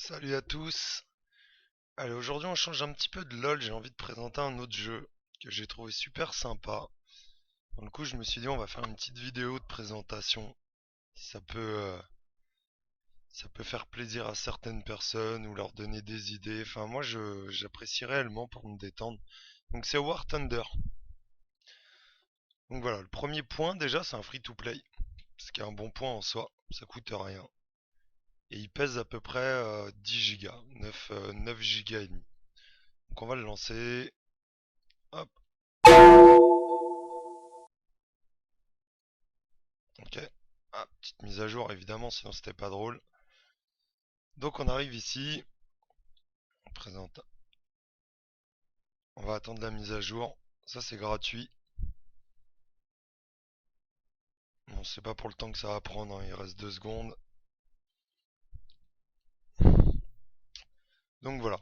Salut à tous. Allez, aujourd'hui on change un petit peu de LoL, j'ai envie de présenter un autre jeu que j'ai trouvé super sympa. Du coup, je me suis dit on va faire une petite vidéo de présentation. Si ça peut faire plaisir à certaines personnes ou leur donner des idées. Enfin, moi j'apprécie réellement pour me détendre. Donc c'est War Thunder. Donc voilà, le premier point déjà c'est un free-to-play. Ce qui est un bon point en soi, ça coûte rien. Et il pèse à peu près 10 Go, 9 Go et demi. Donc on va le lancer. Hop. Ok. Ah, petite mise à jour évidemment, sinon c'était pas drôle. Donc on arrive ici, on présente, on va attendre la mise à jour. Ça c'est gratuit. Bon, c'est pas pour le temps que ça va prendre, hein, il reste 2 secondes. Donc voilà,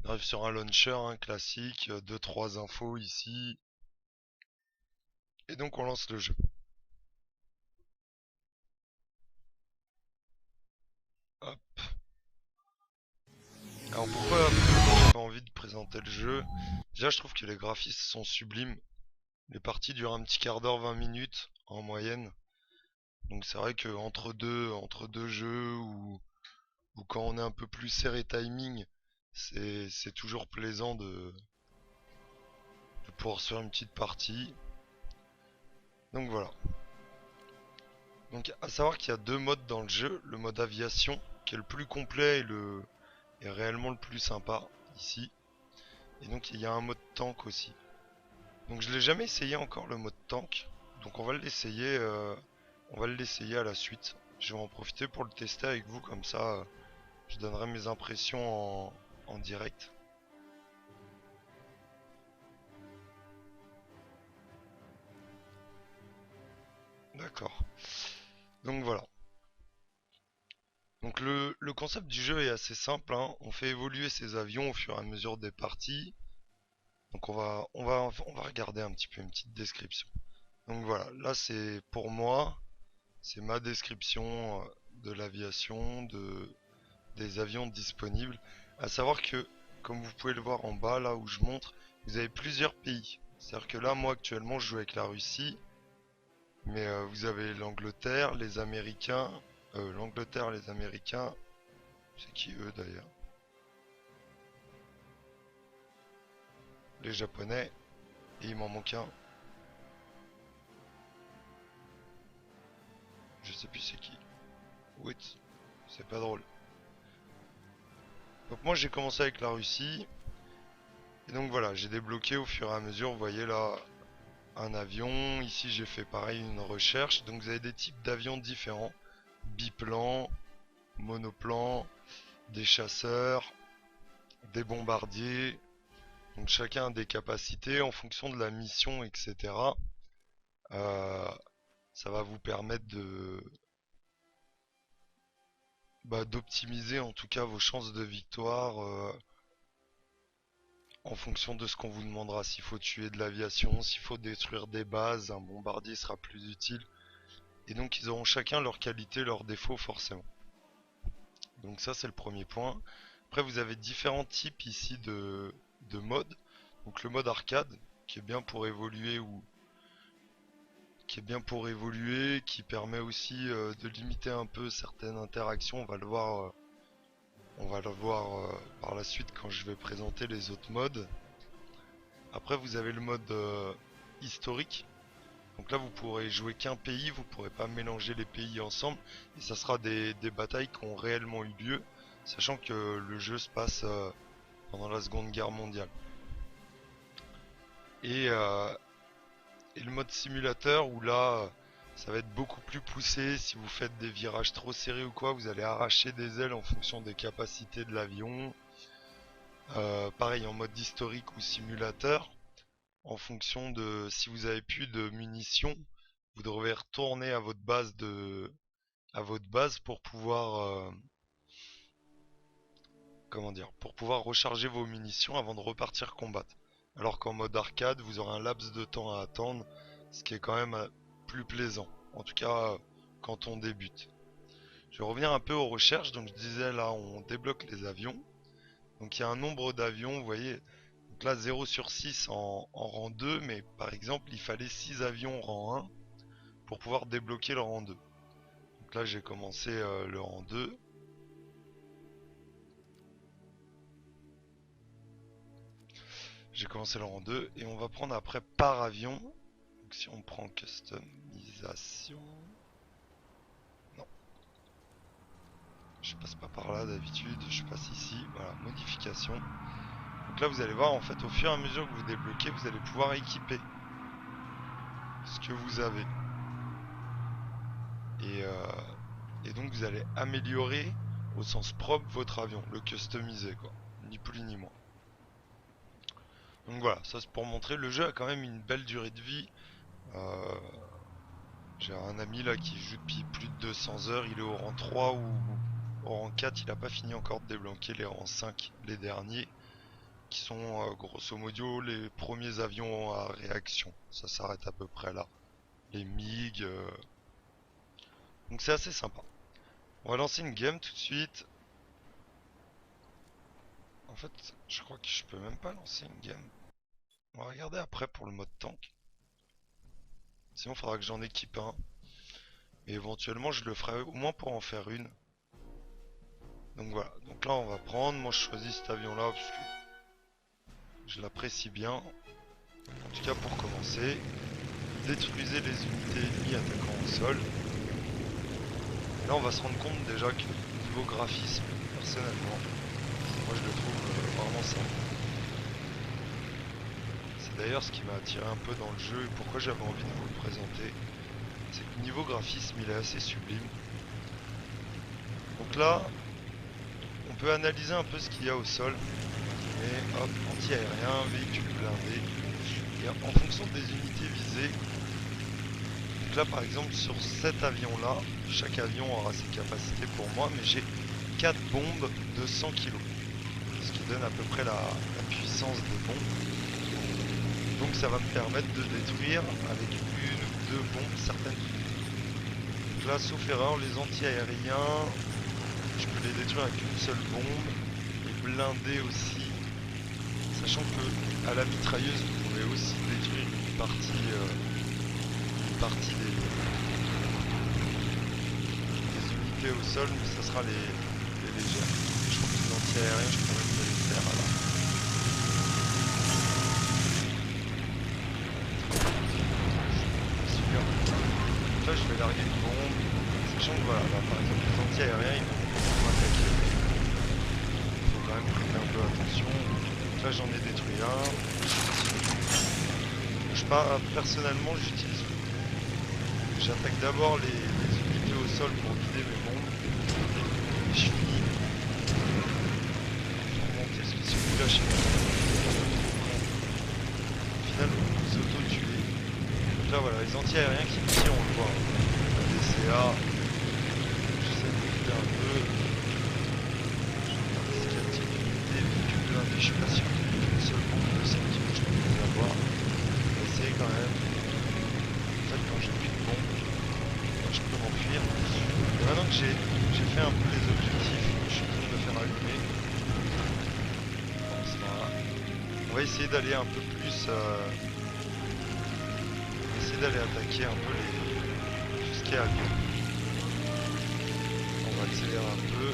on arrive sur un launcher hein, classique, 2-3 infos ici. Et donc on lance le jeu. Hop. Alors pourquoi j'avais envie de présenter le jeu? Déjà je trouve que les graphismes sont sublimes. Les parties durent un petit quart d'heure, 20 minutes en moyenne. Donc c'est vrai que entre deux jeux ou quand on est un peu plus serré timing, c'est toujours plaisant de pouvoir se faire une petite partie. Donc voilà. Donc à savoir qu'il y a deux modes dans le jeu, le mode aviation qui est le plus complet et réellement le plus sympa ici. Et donc il y a un mode tank aussi. Donc je l'ai jamais essayé encore le mode tank. Donc on va l'essayer à la suite. Je vais en profiter pour le tester avec vous comme ça je donnerai mes impressions en direct. D'accord. Donc voilà. Donc le concept du jeu est assez simple, hein. On fait évoluer ces avions au fur et à mesure des parties. Donc on va regarder un petit peu une petite description. Donc voilà, là c'est pour moi, c'est ma description de l'aviation, des avions disponibles. À savoir que, comme vous pouvez le voir en bas, là où je montre, vous avez plusieurs pays. C'est-à-dire que là, moi actuellement, je joue avec la Russie, mais vous avez l'Angleterre, les Américains, c'est qui eux d'ailleurs? Les Japonais, et il m'en manque un, je sais plus c'est qui. Wait, c'est pas drôle. Donc moi j'ai commencé avec la Russie, et donc voilà, j'ai débloqué au fur et à mesure, vous voyez là, un avion, ici j'ai fait pareil une recherche, donc vous avez des types d'avions différents, biplans, monoplans, des chasseurs, des bombardiers, donc chacun a des capacités en fonction de la mission, etc. Euh, Ça va vous permettre d'optimiser en tout cas vos chances de victoire en fonction de ce qu'on vous demandera. S'il faut tuer de l'aviation, s'il faut détruire des bases, un bombardier sera plus utile. Et donc ils auront chacun leurs qualités, leurs défauts forcément. Donc ça c'est le premier point. Après vous avez différents types ici de modes. Donc le mode arcade qui est bien pour évoluer qui permet aussi de limiter un peu certaines interactions. On va le voir par la suite quand je vais présenter les autres modes. Après vous avez le mode historique. Donc là vous pourrez jouer qu'un pays, vous pourrez pas mélanger les pays ensemble. Et ça sera des batailles qui ont réellement eu lieu, sachant que le jeu se passe pendant la Seconde Guerre mondiale. Et, euh, et le mode simulateur où là ça va être beaucoup plus poussé. Si vous faites des virages trop serrés ou quoi, vous allez arracher des ailes en fonction des capacités de l'avion. Pareil en mode historique ou simulateur, en fonction de si vous avez plus de munitions, vous devrez retourner à votre base pour pouvoir comment dire, pour pouvoir recharger vos munitions avant de repartir combattre. Alors qu'en mode arcade, vous aurez un laps de temps à attendre, ce qui est quand même plus plaisant. En tout cas, quand on débute. Je vais revenir un peu aux recherches. Donc je disais là, on débloque les avions. Donc il y a un nombre d'avions, vous voyez. Donc là 0 sur 6 en rang 2, mais par exemple il fallait 6 avions rang 1 pour pouvoir débloquer le rang 2. Donc là j'ai commencé le rang 2. J'ai commencé le rang 2 et on va prendre après par avion. Donc si on prend customisation... Non. Je passe pas par là d'habitude, je passe ici. Voilà, modification. Donc là vous allez voir en fait au fur et à mesure que vous débloquez, vous allez pouvoir équiper ce que vous avez. Et donc vous allez améliorer au sens propre votre avion, le customiser quoi, ni plus ni moins. Donc voilà, ça c'est pour montrer, le jeu a quand même une belle durée de vie. J'ai un ami là qui joue depuis plus de 200 heures, il est au rang 3 ou au rang 4, il a pas fini encore de débloquer les rangs 5, les derniers, qui sont grosso modo les premiers avions à réaction. Ça s'arrête à peu près là. Les MiG. Donc c'est assez sympa. On va lancer une game tout de suite. En fait, je crois que je peux même pas lancer une game. On va regarder après pour le mode tank. Sinon, il faudra que j'en équipe un. Et éventuellement, je le ferai au moins pour en faire une. Donc voilà. Donc là, on va prendre. Moi, je choisis cet avion-là parce que je l'apprécie bien. En tout cas, pour commencer, détruisez les unités ennemies attaquant au sol. Et là, on va se rendre compte déjà que niveau graphisme, personnellement, moi, je le trouve vraiment sympa. C'est d'ailleurs ce qui m'a attiré un peu dans le jeu et pourquoi j'avais envie de vous le présenter. C'est que niveau graphisme, il est assez sublime. Donc là, on peut analyser un peu ce qu'il y a au sol. Et hop, anti-aérien, véhicule blindé. Et en fonction des unités visées, donc là par exemple sur cet avion là, chaque avion aura ses capacités pour moi, mais j'ai 4 bombes de 100 kg. Ce qui donne à peu près la puissance des bombes. Donc ça va me permettre de détruire avec une ou deux bombes certaines unités. Donc là, sauf erreur, les anti-aériens, je peux les détruire avec une seule bombe. Les blindés aussi. Sachant que à la mitrailleuse, vous pouvez aussi détruire une partie des unités au sol, mais ça sera les légères. Et je crois que les anti-aériens, je peux même les faire là. Là je vais larguer une bombe, sachant que voilà, là, par exemple les anti-aériens ils vont m'attaquer. Il faut quand même prêter un peu attention. Donc là j'en ai détruit un. Personnellement j'utilise. J'attaque d'abord les unités au sol pour vider mes bombes. Et je finis pour monter parce que si vous lâchez au final vous vous auto-tuez. Donc là voilà, les anti-aériens qui me tirent, on le voit. La DCA, j'essaie de vider un peu. Je regarde ce qu'il y a de unité, véhicule blindé, je suis pas sûr qu'il y ait une seule bombe de 100 kg, je peux les avoir. On va essayer quand même. En fait quand j'ai plus de bombes, je peux m'enfuir. Et maintenant que j'ai fait un peu les objectifs, je suis en train de me faire allumer. On va essayer d'aller un peu plus... d'aller attaquer un peu tout ce qui est avion. On va accélérer un peu.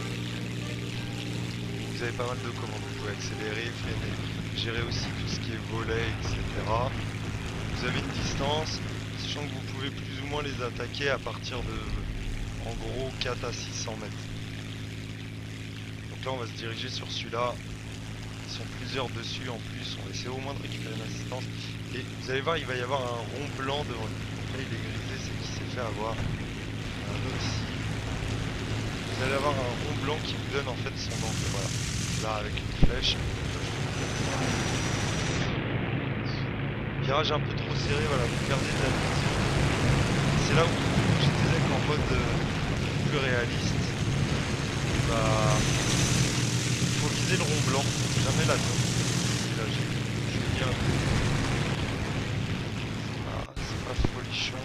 Vous avez pas mal de commandes. Vous pouvez accélérer, freiner, gérer aussi tout ce qui est volet, etc. Vous avez une distance, sachant que vous pouvez plus ou moins les attaquer à partir de, en gros, 4 à 600 mètres. Donc là, on va se diriger sur celui-là. Ils sont plusieurs dessus en plus. On va essayer au moins de récupérer l'assistance. Et vous allez voir, il va y avoir un rond blanc devant lui. Là, il est grisé, c'est qu'il s'est fait avoir. Un autre ici. Vous allez avoir un rond blanc qui vous donne en fait son angle. Voilà. Là, avec une flèche. Virage un peu trop serré, voilà. Vous perdez de la vision. C'est là où je disais qu'en mode plus réaliste, bah, il faut viser le rond blanc. Jamais l'avion. Et là, j'ai bien. C'est pas folichon.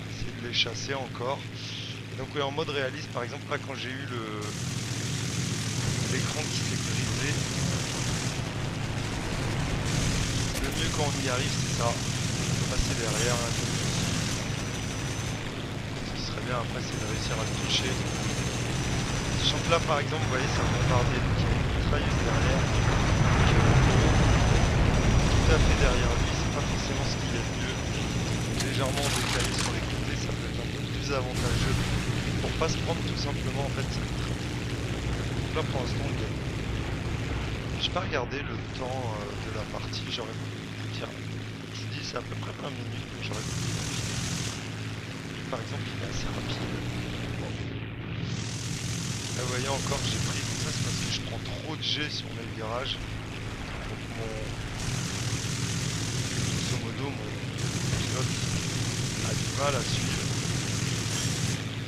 Essayer de les chasser encore. Donc oui, en mode réaliste, par exemple, là quand j'ai eu l'écran qui s'est grisé, le mieux quand on y arrive, c'est ça, passer derrière. Hein, ce qui serait bien après, c'est de réussir à se toucher. Sachant que là, par exemple, vous voyez, c'est un bombardier, donc il y a une mitrailleuse derrière, qui est tout à fait derrière lui, c'est pas forcément ce qu'il y a de mieux. Légèrement décalé sur les côtés, ça peut être un peu plus avantageux pour pas se prendre tout simplement en fait. Donc là pour l'instant on gagne. J'ai pas regardé le temps de la partie, j'aurais pu vous dire. Je vous dis c'est à peu près 20 minutes, donc j'aurais pu vous dire. Par exemple il est assez rapide. Bon. Là vous voyez encore j'ai pris tout ça, c'est parce que je prends trop de G sur mes virages. Donc grosso modo mon pilote a du mal à suivre.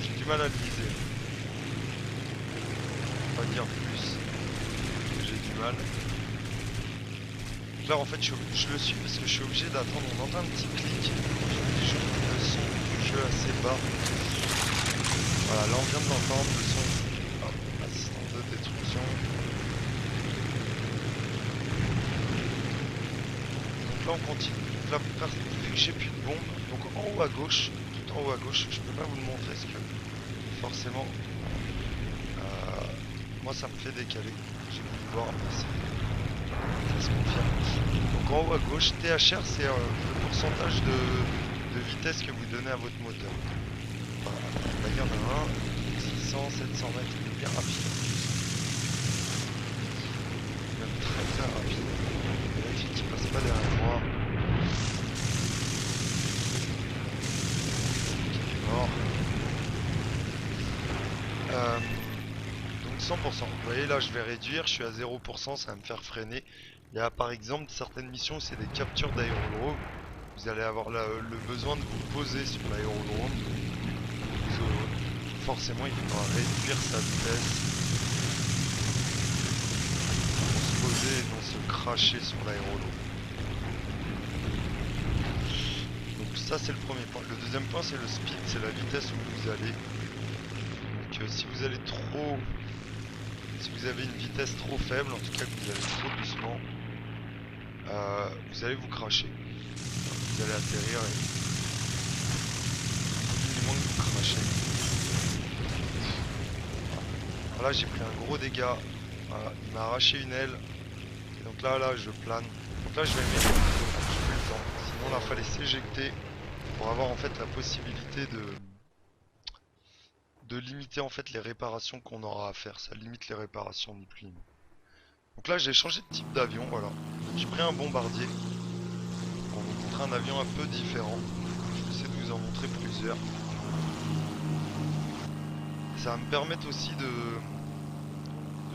J'ai du mal à le viser. On va dire plus. J'ai du mal. Donc là en fait je le suis parce que je suis obligé d'attendre. On entend un petit clic. Je mets le son du jeu assez bas. Voilà, là on vient de l'entendre, le son. Hop, assistant de destruction. Donc là on continue. Donc là vu que j'ai plus de bombes, donc en haut à gauche, tout en haut à gauche, je peux pas vous le montrer parce que forcément moi ça me fait décaler. J'ai voulu voir mais ça se confirme. Donc en haut à gauche, THR c'est le pourcentage de vitesse que vous donnez à votre moteur. Voilà. Là il y en a un, 600, 700 mètres, il est bien rapide. Même très très rapide. Vérifiez qu'il passe pas derrière moi. Il est mort. Donc 100%. Vous voyez là je vais réduire, je suis à 0%, ça va me faire freiner. Il y a par exemple certaines missions où c'est des captures d'aérodrome. Vous allez avoir le besoin de vous poser sur l'aérodrome. Forcément il faudra réduire sa vitesse pour se poser et non se cracher sur l'aérodrome. Donc ça c'est le premier point. Le deuxième point c'est le speed, c'est la vitesse où vous allez. Donc si vous allez trop... Si vous avez une vitesse trop faible, en tout cas que vous allez trop doucement, vous allez vous cracher. Vous allez atterrir et du moins que vous crachez. Voilà, j'ai pris un gros dégât. Voilà, il m'a arraché une aile. Et donc là, je plane. Donc là, je vais mettre. Je fais le temps. Sinon, là, il fallait s'éjecter pour avoir en fait la possibilité de limiter en fait les réparations qu'on aura à faire. Ça limite les réparations ni plus ni moins. Donc là, j'ai changé de type d'avion. Voilà. J'ai pris un bombardier pour vous montrer un avion un peu différent. Je vais essayer de vous en montrer plusieurs. Ça va me permettre aussi de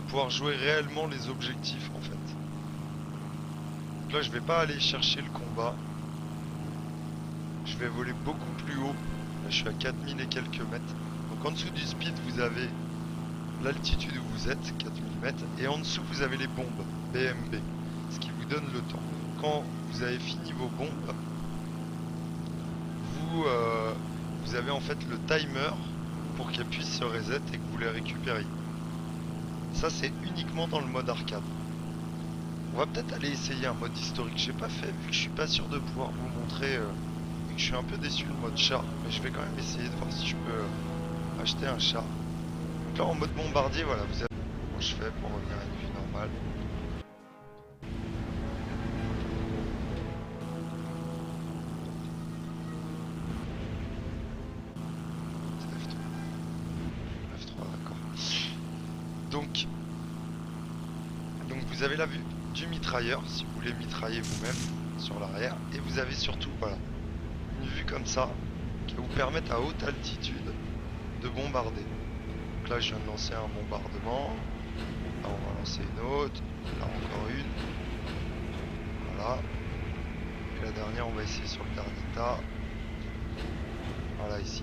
pouvoir jouer réellement les objectifs en fait. Donc là je vais pas aller chercher le combat. Je vais voler beaucoup plus haut. Là je suis à 4000 et quelques mètres. Donc en dessous du speed vous avez l'altitude où vous êtes, 4000 mètres. Et en dessous vous avez les bombes, BMB. Ce qui vous donne le temps. Quand vous avez fini vos bombes, vous avez en fait le timer pour qu'elles puissent se reset et que vous les récupériez. Ça c'est uniquement dans le mode arcade. On va peut-être aller essayer un mode historique. J'ai pas fait vu que je suis pas sûr de pouvoir vous montrer. Vu que je suis un peu déçu le mode char. Mais je vais quand même essayer de voir si je peux acheter un char. Donc là en mode bombardier, voilà, vous avez comment je fais pour revenir à une vue normale. C'est F3, d'accord. Donc vous avez la vue du mitrailleur si vous voulez mitrailler vous-même sur l'arrière, et vous avez surtout voilà une vue comme ça qui va vous permettre à haute altitude de bombarder. Donc là je viens de lancer un bombardement, là on va lancer une autre, là encore une, voilà, et la dernière on va essayer sur le dernier tas, voilà ici.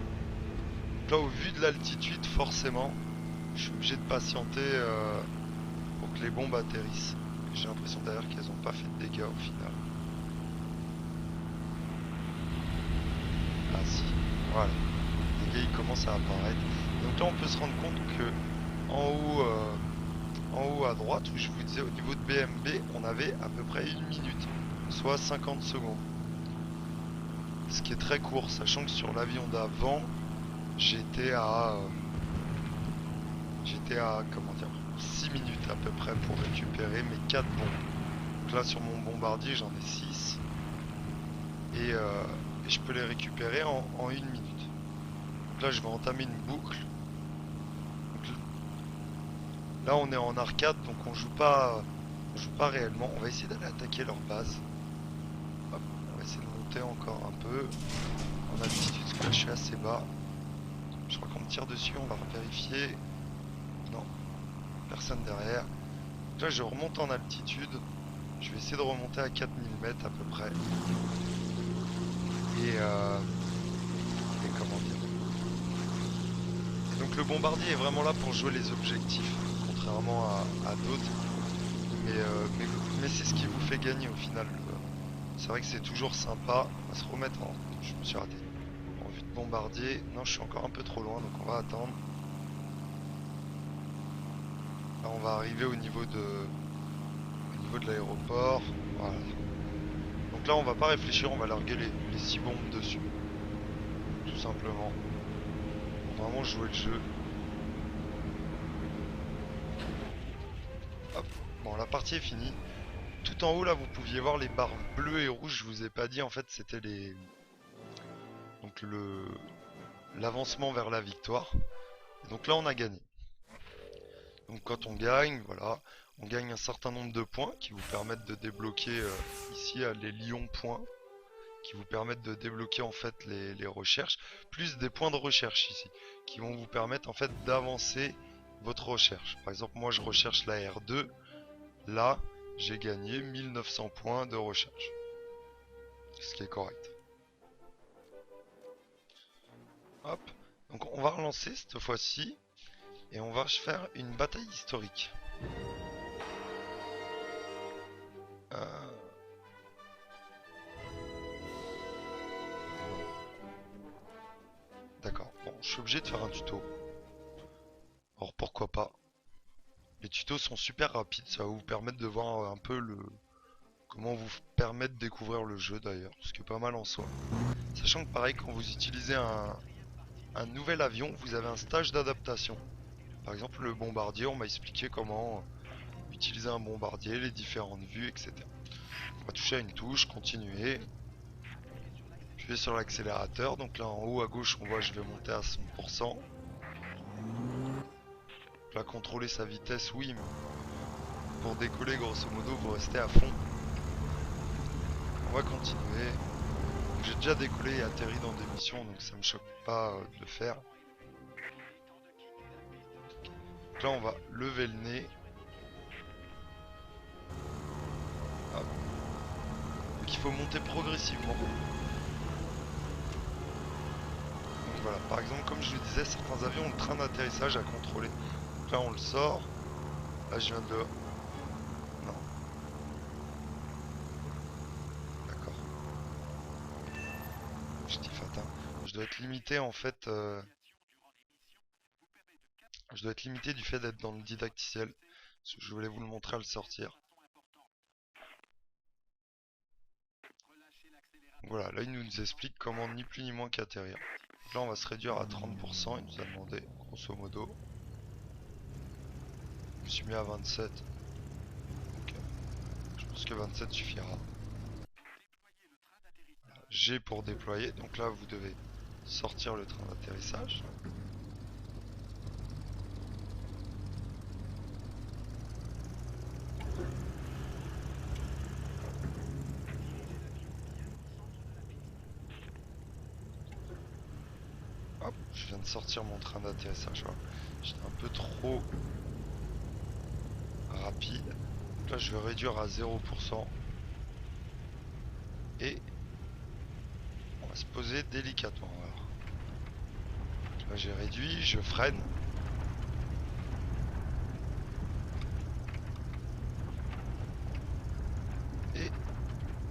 Donc là au vu de l'altitude forcément je suis obligé de patienter pour que les bombes atterrissent. J'ai l'impression d'ailleurs qu'elles n'ont pas fait de dégâts au final. Ah si, voilà. Les dégâts ils commencent à apparaître. Donc là on peut se rendre compte que en haut à droite, où je vous disais au niveau de BMB, on avait à peu près 1 minute, soit 50 secondes. Ce qui est très court, sachant que sur l'avion d'avant, j'étais à comment dire, 6 minutes à peu près pour récupérer mes 4 bombes. Donc là sur mon bombardier j'en ai 6 et je peux les récupérer en 1 minute. Donc là je vais entamer une boucle. Donc là on est en arcade, donc on joue pas réellement. On va essayer d'aller attaquer leur base. Hop, on va essayer de monter encore un peu en altitude parce que là je suis assez bas. Je crois qu'on me tire dessus, on va vérifier. Non, personne derrière. Donc là je remonte en altitude. Je vais essayer de remonter à 4000 mètres à peu près. Et comment dire. Et donc le bombardier est vraiment là pour jouer les objectifs, contrairement à d'autres. Mais c'est ce qui vous fait gagner au final. C'est vrai que c'est toujours sympa. On va se remettre en... Je me suis raté. En vue de bombardier. Non, je suis encore un peu trop loin, donc on va attendre. Là, on va arriver au niveau de l'aéroport. Voilà. Donc là, on va pas réfléchir, on va larguer les 6 bombes dessus. Tout simplement. Pour vraiment jouer le jeu. Hop. Bon, la partie est finie. Tout en haut, là, vous pouviez voir les barres bleues et rouges. Je vous ai pas dit, en fait, c'était les... Donc l'avancement vers la victoire. Et donc là, on a gagné. Donc quand on gagne, voilà, on gagne un certain nombre de points qui vous permettent de débloquer ici les lions points, qui vous permettent de débloquer en fait les recherches, plus des points de recherche ici, qui vont vous permettre en fait d'avancer votre recherche. Par exemple, moi je recherche la R2, là j'ai gagné 1900 points de recherche, ce qui est correct. Hop, donc on va relancer cette fois-ci, et on va faire une bataille historique. D'accord, bon, je suis obligé de faire un tuto. Alors pourquoi pas. Les tutos sont super rapides, ça va vous permettre de voir un peu comment vous permettre de découvrir le jeu d'ailleurs, ce qui est pas mal en soi. Sachant que pareil, quand vous utilisez un nouvel avion, vous avez un stage d'adaptation. Par exemple, le bombardier, on m'a expliqué comment utiliser un bombardier, les différentes vues, etc. On va toucher à une touche, continuer. Je vais sur l'accélérateur, donc là en haut à gauche, on voit je vais monter à 100%. Donc là, contrôler sa vitesse, oui, mais pour décoller, grosso modo, vous restez à fond. On va continuer. J'ai déjà décollé et atterri dans des missions, donc ça me choque pas de le faire. Donc là, on va lever le nez. Hop. Donc il faut monter progressivement. Donc voilà, par exemple, comme je le disais, certains avions ont le train d'atterrissage à contrôler. Donc là, on le sort. Là, je viens de le... Non. D'accord. Objectif atteint. Je dois être limité en fait... Je dois être limité du fait d'être dans le didacticiel. Je voulais vous le montrer à le sortir. Voilà, là il nous explique comment ni plus ni moins qu'atterrir. Là on va se réduire à 30%, il nous a demandé grosso modo. Je me suis mis à 27. Donc, je pense que 27 suffira. G pour déployer, donc là vous devez sortir le train d'atterrissage. Hop, je viens de sortir mon train d'atterrissage. J'étais un peu trop rapide. Donc là je vais réduire à 0%. Et on va se poser délicatement. Alors. Là j'ai réduit, je freine. Et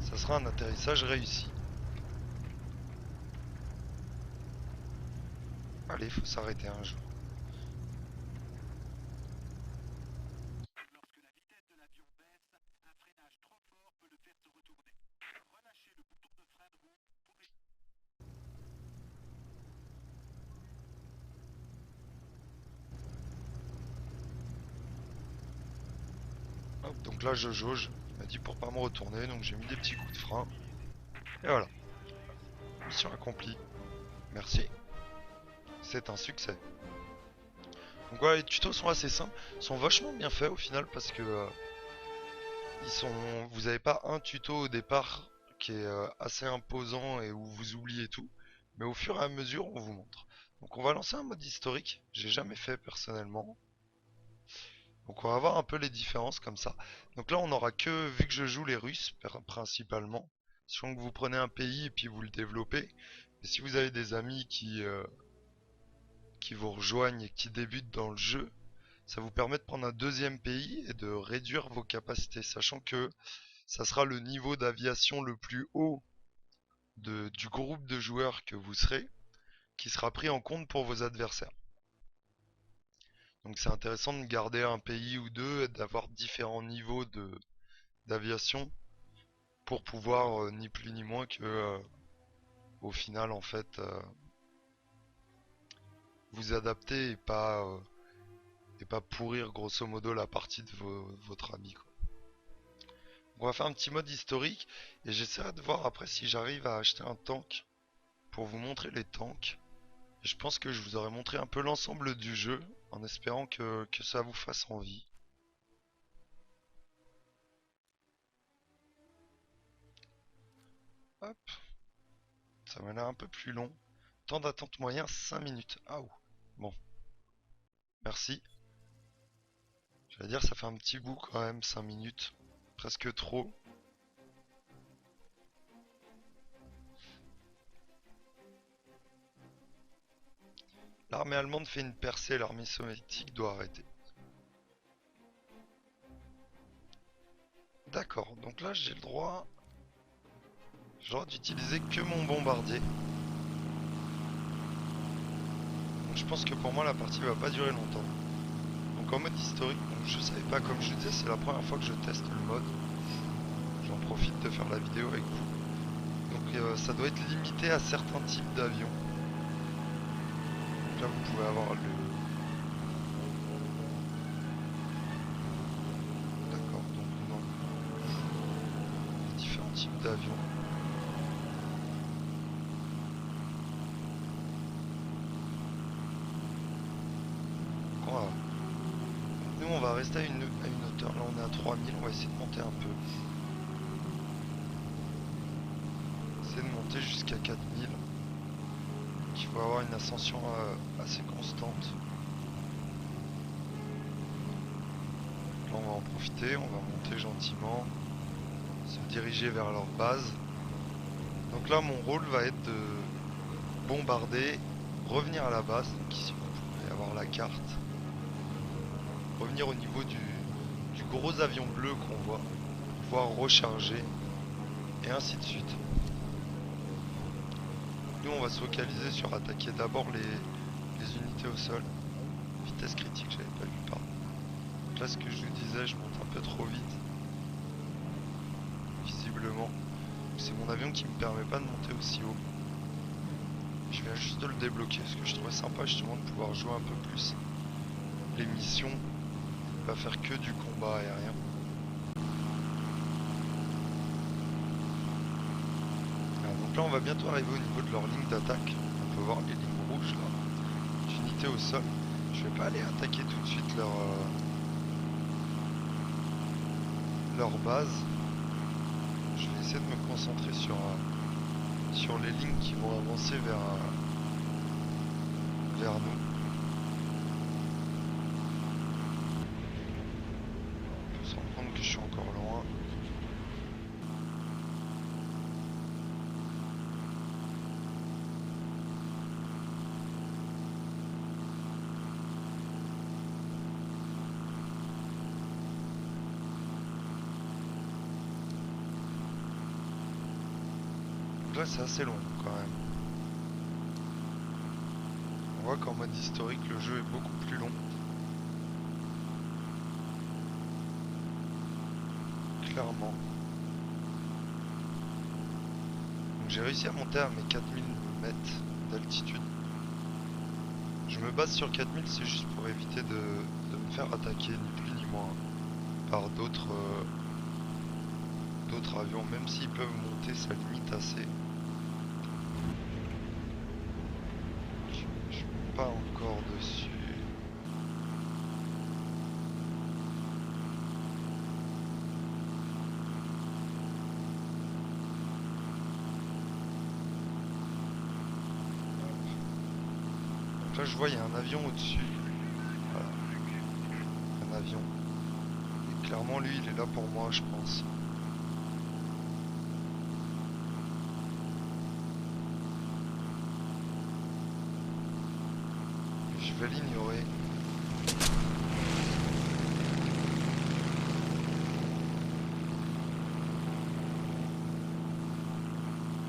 ça sera un atterrissage réussi. Allez, faut s'arrêter un jour. Hop, donc là je jauge. Il m'a dit pour pas me retourner, donc j'ai mis des petits coups de frein. Et voilà. Mission accomplie. Merci. C'est un succès. Donc voilà, les tutos sont assez simples. Ils sont vachement bien faits au final parce que vous n'avez pas un tuto au départ qui est assez imposant et où vous oubliez tout. Mais au fur et à mesure, on vous montre. Donc on va lancer un mode historique. J'ai jamais fait personnellement. Donc on va voir un peu les différences comme ça. Donc là on aura que, vu que je joue les Russes principalement, sachant que vous prenez un pays et puis vous le développez. Et si vous avez des amis qui vous rejoignent et qui débutent dans le jeu, ça vous permet de prendre un deuxième pays et de réduire vos capacités, sachant que ça sera le niveau d'aviation le plus haut du groupe de joueurs que vous serez, qui sera pris en compte pour vos adversaires. Donc c'est intéressant de garder un pays ou deux et d'avoir différents niveaux d'aviation pour pouvoir ni plus ni moins que au final en fait vous adapter et pas pourrir grosso modo la partie de votre ami quoi. On va faire un petit mode historique et j'essaierai de voir après si j'arrive à acheter un tank pour vous montrer les tanks. Et je pense que je vous aurai montré un peu l'ensemble du jeu en espérant que ça vous fasse envie. Hop, ça m'a l'air un peu plus long. Temps d'attente moyen 5 minutes. Ah ouh. Bon, merci. J'allais dire ça fait un petit bout quand même, 5 minutes. Presque trop. L'armée allemande fait une percée, l'armée soviétique doit arrêter. D'accord, donc là j'ai le droit d'utiliser que mon bombardier. Donc je pense que pour moi la partie va pas durer longtemps. Donc en mode historique, donc je savais pas, comme je disais, c'est la première fois que je teste le mode. J'en profite de faire la vidéo avec vous. Donc ça doit être limité à certains types d'avions. Donc là vous pouvez avoir le... D'accord, donc non. Les différents types d'avions. Voilà. Nous on va rester à une hauteur, là on est à 3000, on va essayer de monter un peu. Essayer de monter jusqu'à 4000. Il faut avoir une ascension assez constante. Là on va en profiter, on va monter gentiment, se diriger vers leur base. Donc là mon rôle va être de bombarder, revenir à la base, donc ici vous pouvez avoir la carte. Revenir au niveau du gros avion bleu qu'on voit, pouvoir recharger, et ainsi de suite. Nous on va se focaliser sur attaquer d'abord les unités au sol. Vitesse critique, j'avais pas vu par. Donc là ce que je vous disais, je monte un peu trop vite. Visiblement. C'est mon avion qui me permet pas de monter aussi haut. Je viens juste de le débloquer, parce que je trouvais sympa justement de pouvoir jouer un peu plus les missions, pas faire que du combat aérien. Donc là on va bientôt arriver au niveau de leur ligne d'attaque. On peut voir les lignes rouges là, d'unités au sol. Je vais pas aller attaquer tout de suite leur base. Je vais essayer de me concentrer sur les lignes qui vont avancer vers nous. On peut se rendre compte que je suis encore loin. Donc là c'est assez long quand même. On voit qu'en mode historique le jeu est beaucoup plus long. Clairement. Donc j'ai réussi à monter à mes 4000 mètres d'altitude. Je me base sur 4000, c'est juste pour éviter de me faire attaquer, ni plus ni moins, par d'autres avions, même s'ils peuvent monter, ça limite assez. Je suis pas encore dessus. Donc là je vois il y a un avion au-dessus. Voilà. Un avion. Et clairement lui il est là pour moi je pense. Je vais l'ignorer.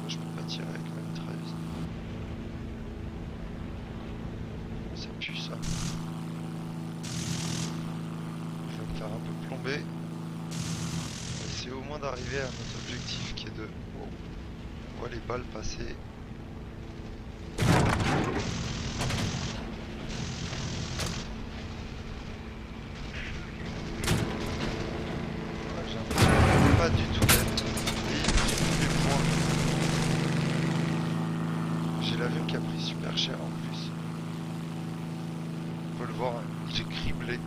Je peux pas tirer avec ma mitrailleuse. Ça pue ça. Je vais me faire un peu plomber. Essayer au moins d'arriver à notre objectif qui est de... Oh. On voit les balles passer. J'ai l'impression pas du tout d'être. Et j'ai tous les points. J'ai l'avion qui a pris super cher en plus. On peut le voir, il est criblé.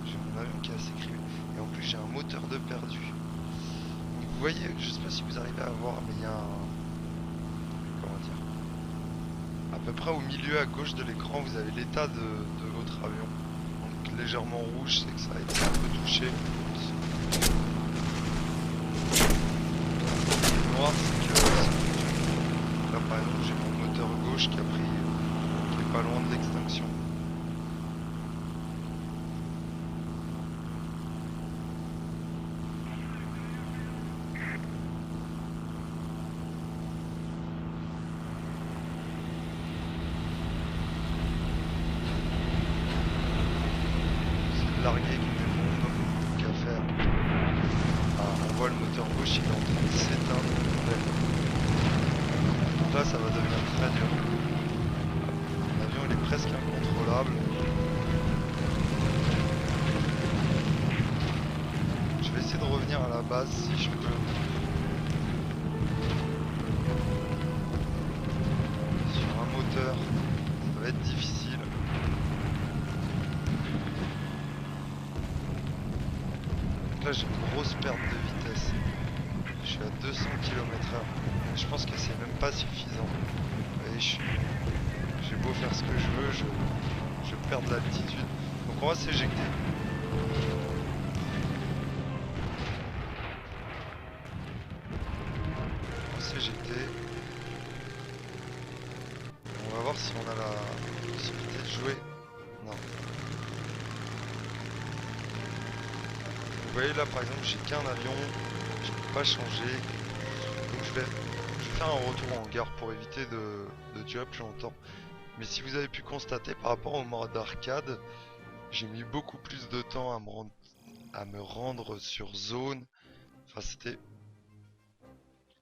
J'ai mon avion qui est assez criblé. Et en plus j'ai un moteur de perdu. Donc vous voyez, je sais pas si vous arrivez à voir, mais il y a un... Comment dire? À peu près au milieu à gauche de l'écran, vous avez l'état de votre avion. Donc légèrement rouge, c'est que ça a été un peu touché. Noir, c'est que... Là par exemple, j'ai mon moteur gauche qui a pris... qui est pas loin de l'extinction. Largué avec une bombe qu'à faire. Ah, on voit le moteur gauche, il est en train de s'éteindre. Donc là, ça va devenir très dur. L'avion, il est presque incontrôlable. Je vais essayer de revenir à la base si je peux. Sur un moteur, ça va être difficile. Là j'ai une grosse perte de vitesse. Je suis à 200 km/h. Je pense que c'est même pas suffisant. Et j'ai beau faire ce que je veux, je perds de l'altitude. Donc on va s'éjecter. On va s'éjecter. On va voir si on a la possibilité de jouer. Non. Vous voyez là par exemple j'ai qu'un avion, je peux pas changer, donc je vais faire un retour en gare pour éviter de durer plus longtemps. Mais si vous avez pu constater par rapport au mode arcade, j'ai mis beaucoup plus de temps à me rendre sur zone, enfin c'était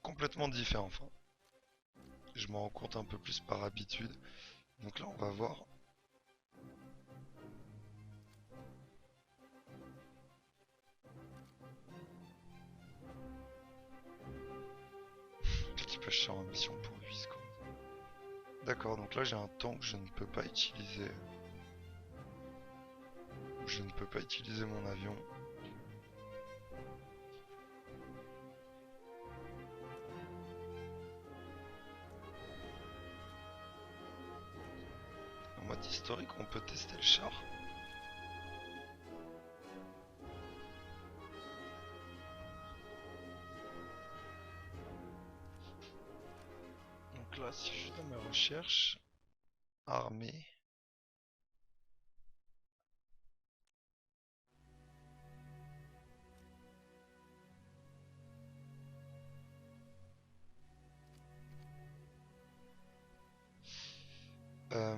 complètement différent. Enfin, je m'en rends compte un peu plus par habitude, donc là on va voir. L'équipage sera en mission pour 8 secondes. D'accord, donc là j'ai un temps que je ne peux pas utiliser. Je ne peux pas utiliser mon avion. En mode historique, on peut tester le char. Donc là, si je suis dans mes recherches, armée. On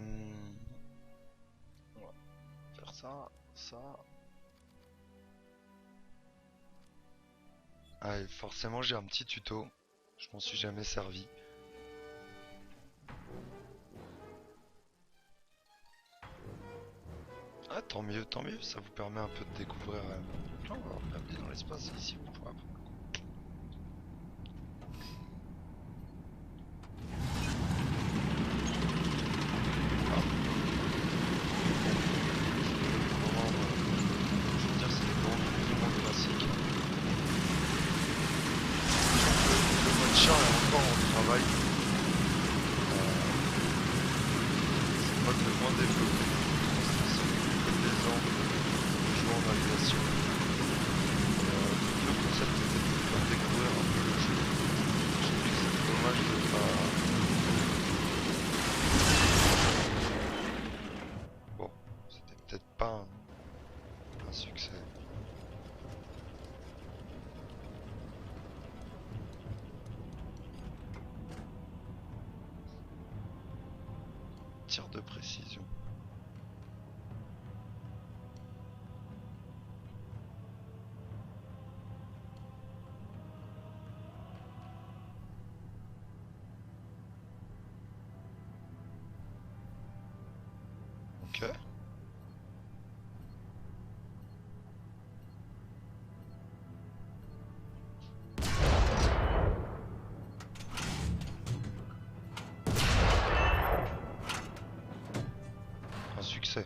va faire ça, ça. Ah, et forcément, j'ai un petit tuto. Je m'en suis jamais servi. Ah, tant mieux, ça vous permet un peu de découvrir là on va avoir perdu dans l'espace ici. Tir de précision. Ok. Un succès.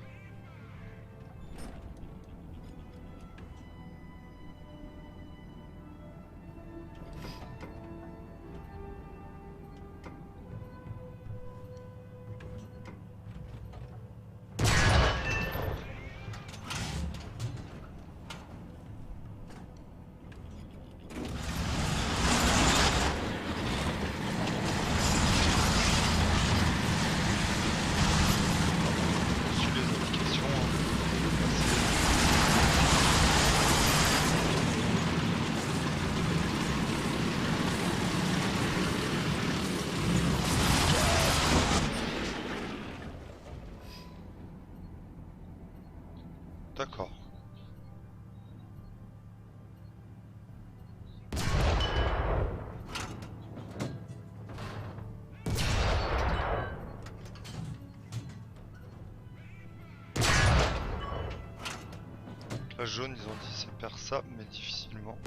D'accord. La jaune, ils ont dit c'est faire ça, mais difficilement.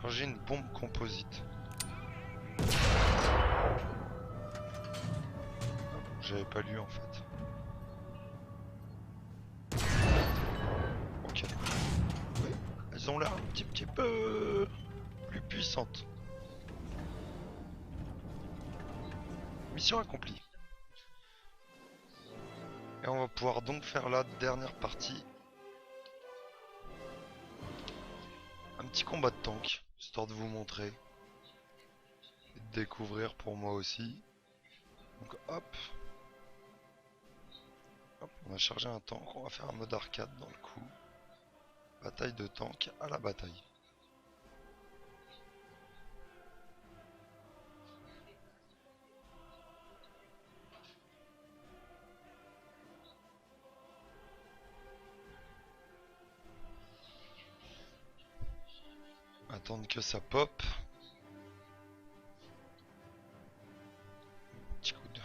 Charger une bombe composite. J'avais pas lu en fait. Ok. Oui, elles ont l'air un petit peu plus puissantes. Mission accomplie. Et on va pouvoir donc faire la dernière partie. Un petit combat de tank, histoire de vous montrer. Et de découvrir pour moi aussi. Donc hop. Hop, on a chargé un tank, on va faire un mode arcade dans le coup. Bataille de tank à la bataille. Attendre que ça pop. Petit coup de...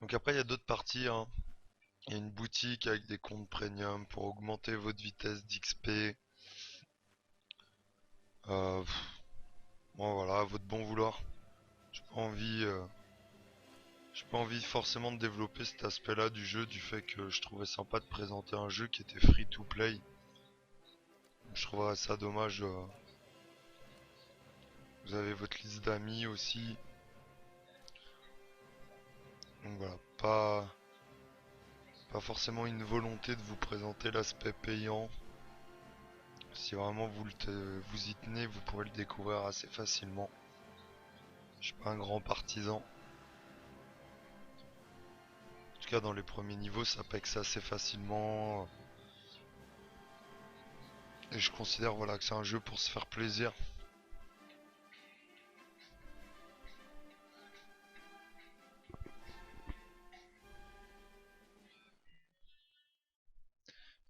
Donc après il y a d'autres parties, hein. Il y a une boutique avec des comptes premium pour augmenter votre vitesse d'XP. Bon voilà, à votre bon vouloir. J'ai pas envie, j'ai pas envie forcément de développer cet aspect-là du jeu, du fait que je trouvais sympa de présenter un jeu qui était free to play. Je trouverais ça dommage. Vous avez votre liste d'amis aussi. Donc voilà, pas forcément une volonté de vous présenter l'aspect payant. Si vraiment vous y tenez, vous pourrez le découvrir assez facilement. Je suis pas un grand partisan. En tout cas, dans les premiers niveaux, ça pexe assez facilement. Et je considère voilà, que c'est un jeu pour se faire plaisir.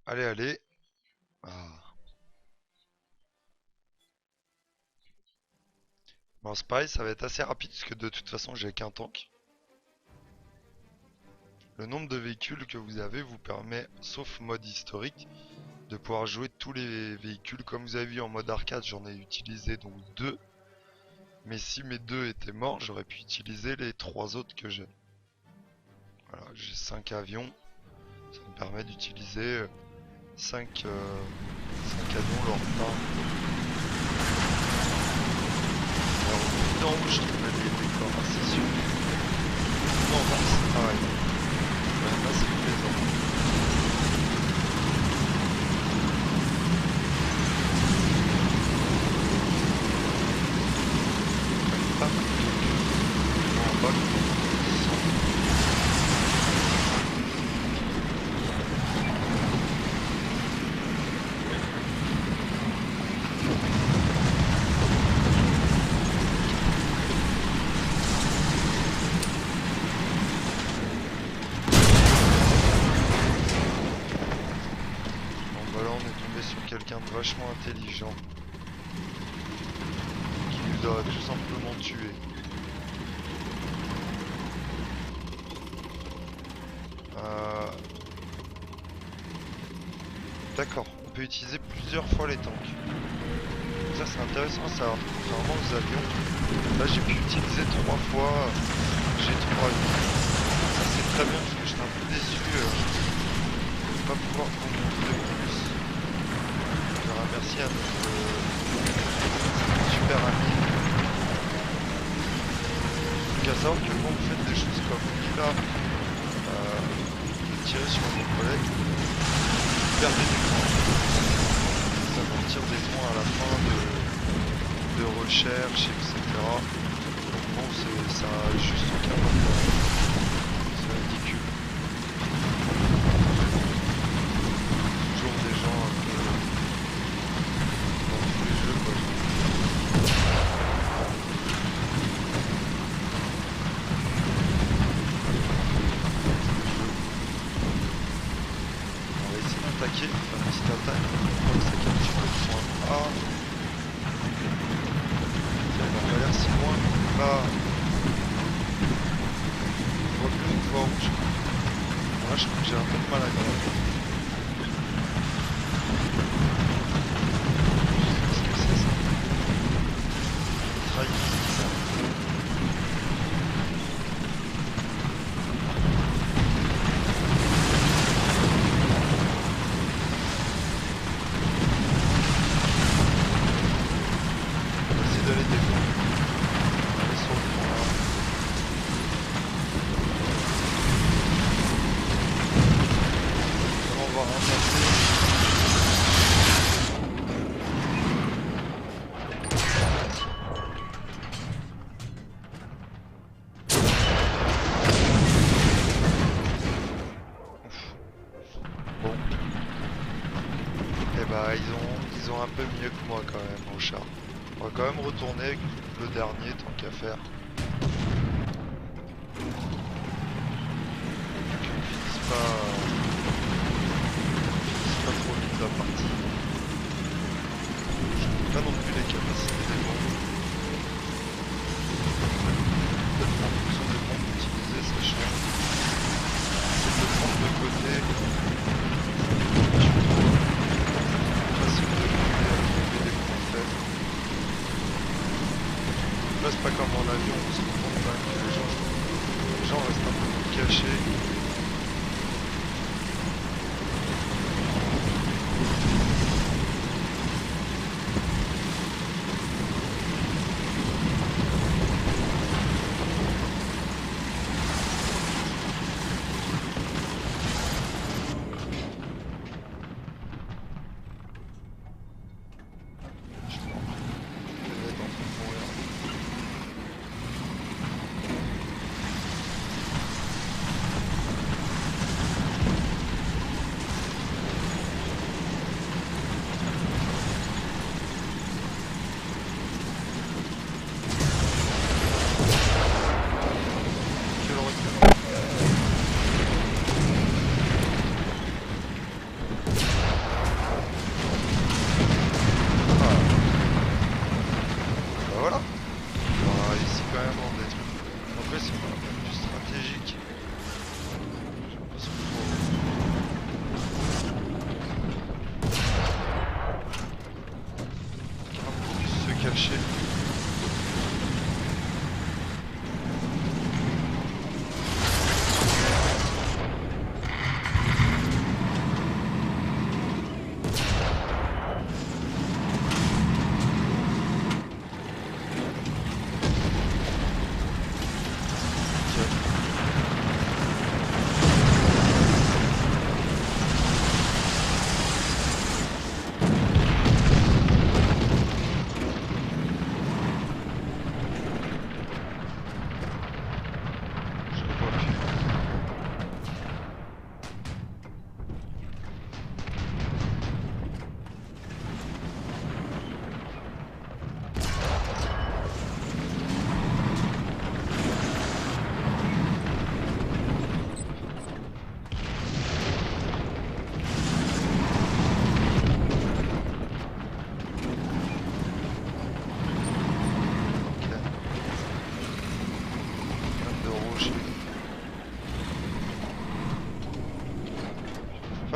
Allez, allez. Ah. Bon, c'est pareil, ça va être assez rapide parce que de toute façon, j'ai qu'un tank. Le nombre de véhicules que vous avez vous permet, sauf mode historique, de pouvoir jouer tous les véhicules. Comme vous avez vu en mode arcade, j'en ai utilisé donc 2. Mais si mes 2 étaient morts, j'aurais pu utiliser les 3 autres que j'ai. Voilà, j'ai 5 avions. Ça me permet d'utiliser 5 avions lors d'un. Alors au plus d'en haut, je trouvais les décors assez sûrs. Non, bah, c'est pareil. C'est quand même assez plaisant. Pas mal de en bas, bon, bah là, on est tombé sur quelqu'un de vachement intelligent qui nous a tout simplement tué. Euh, D'accord, on peut utiliser plusieurs fois les tanks. Ça c'est intéressant à savoir. Contrairement aux avions, là j'ai pu utiliser 3 fois. J'ai 3 vies. Ça c'est très bien parce que j'étais un peu déçu de ne pas pouvoir vous montrer plus. Je remercie à notre super ami. Donc à savoir que quand vous faites des choses comme là, tirer sur vos collègues, vous perdez des points. Ça vous retire des points à la fin de recherche, etc. Donc bon, ça a juste aucun intérêt. C'est ridicule. Toujours des gens un peu dans tous les jeux, quoi. On va essayer d'attaquer, faire une petite attaque. On va saquer un petit peu de point A. On a pas l'air si loin. Là, on voit plus une voie rouge. Là, je crois que j'ai un peu de mal à grimper. Qu'est-ce que c'est ça? Trahi, c'est ça. On va essayer d'aller défendre. On va aller sur le point là. On va ramasser. Bon, et bah ils ont un peu mieux que moi quand même en char. On va quand même retourner avec le dernier tant qu'à faire. Qu'on finisse pas trop vite la partie. Je n'ai pas non plus les capacités des bombes. Peut-être en fonction des bombes utilisées, ça change. C'est de prendre de côté. Facile de trouver des points faibles. Là c'est pas comme en avion, on se rend compte quand même que les gens restent un peu plus cachés. Je vais être en train de mourir.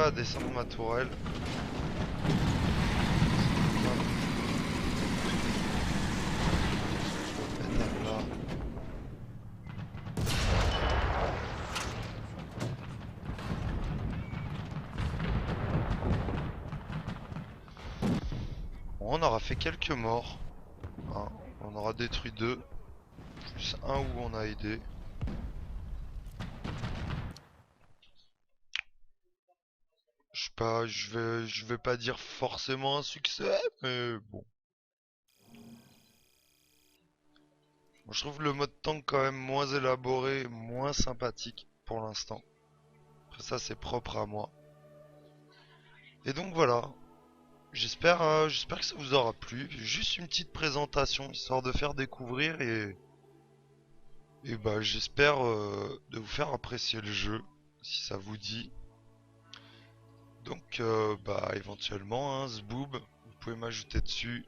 pas à descendre ma tourelle. Je vais mettre là. Bon, on aura fait quelques morts. Hein. On aura détruit 2. Plus un où on a aidé. Je sais pas, je vais pas dire forcément un succès, mais bon. Moi, je trouve le mode tank quand même moins élaboré, moins sympathique pour l'instant. Après ça, c'est propre à moi. Et donc voilà. J'espère que ça vous aura plu. Juste une petite présentation, histoire de faire découvrir et bah j'espère de vous faire apprécier le jeu, si ça vous dit. Donc bah éventuellement, hein, Zboob, vous pouvez m'ajouter dessus.